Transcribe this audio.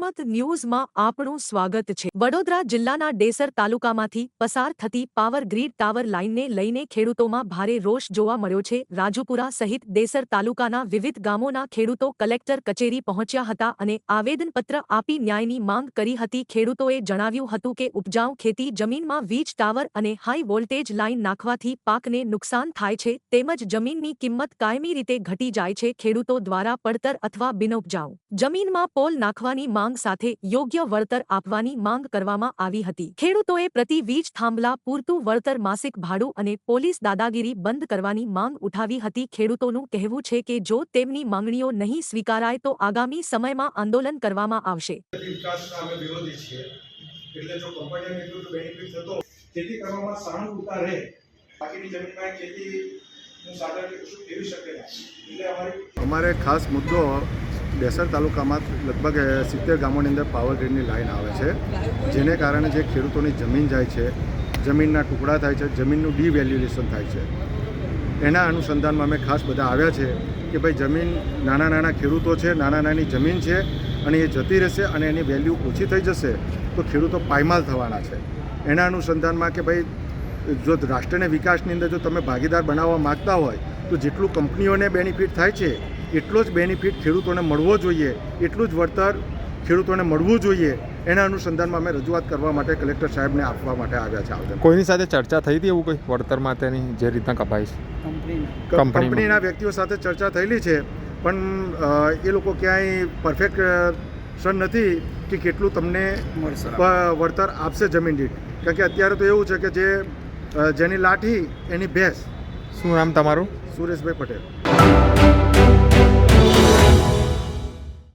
જનમત ન્યૂઝમાં આપનું સ્વાગત છે। વડોદરા જિલ્લાના ડેસર તાલુકામાંથી પસાર થતી પાવર ગ્રીડ ટાવર લાઇનને લઈને ખેડૂતોમાં ભારે રોષ જોવા મળ્યો છે। રાજુપુરા સહિત ડેસર તાલુકાના વિવિધ ગામોના ખેડૂતો કલેક્ટર કચેરી પહોંચ્યા હતા અને આવેદનપત્ર આપી ન્યાયની માંગ કરી હતી। ખેડૂતોએ જણાવ્યું હતું કે ઉપજાઉ ખેતી જમીનમાં વીજ ટાવર અને હાઈ વોલ્ટેજ લાઇન નાખવાથી પાકને નુકસાન થાય છે તેમજ જમીનની કિંમત કાયમી રીતે ઘટી જાય છે। ખેડૂતો દ્વારા પડતર અથવા બિનઉપજાઉ જમીનમાં પોલ નાખવાની માંગ સાથે યોગ્ય વળતર આપવાની માંગ કરવામાં આવી હતી। ખેડૂતોએ પ્રતિ વીજ થાંભલા પૂરતું વળતર, માસિક ભાડું અને પોલીસ દાદાગીરી બંધ કરવાની માંગ ઉઠાવી હતી। ખેડૂતોનું કહેવું છે કે જો તેમની માંગણીઓ નહીં સ્વીકારાય તો આગામી સમયમાં આંદોલન કરવામાં આવશે। અમારે ખાસ મુદ્દો ડેસર તાલુકામાં લગભગ 70 ગામોની અંદર પાવર ગ્રીડની લાઇન આવે છે, જેને કારણે જે ખેડૂતોની જમીન જાય છે, જમીનના ટુકડા થાય છે, જમીનનું ડિવેલ્યુએશન થાય છે। એના અનુસંધાનમાં અમે ખાસ બધા આવ્યા છે કે ભાઈ જમીન નાના ખેડૂતો છે, નાની જમીન છે અને એ જતી રહેશે અને એની વેલ્યુ ઓછી થઈ જશે તો ખેડૂતો પાયમાલ થવાના છે। એના અનુસંધાનમાં કે ભાઈ જો રાષ્ટ્રના વિકાસની અંદર જો તમે ભાગીદાર બનાવવા માગતા હોય તો જેટલું કંપનીઓને બેનિફિટ થાય છે એટલો જ બેનિફિટ ખેડૂતોને મળવો જોઈએ, એટલું જ વળતર ખેડૂતોને મળવું જોઈએ। એના અનુસંધાનમાં અમે રજૂઆત કરવા માટે કલેક્ટર સાહેબને આપવા માટે આવ્યા છે। કોઈની સાથે ચર્ચા થઈ હતી એવું કોઈ વળતર માટેની જે રીતના કપાઈ છે? કંપનીના વ્યક્તિઓ સાથે ચર્ચા થયેલી છે, પણ એ લોકો ક્યાંય પરફેક્શન નથી કે કેટલું તમને વળતર આપશે જમીન દીઠ। કારણ કે અત્યારે તો એવું છે કે જેની લાઠી એની ભેંસ। શું નામ તમારું? સુરેશભાઈ પટેલ।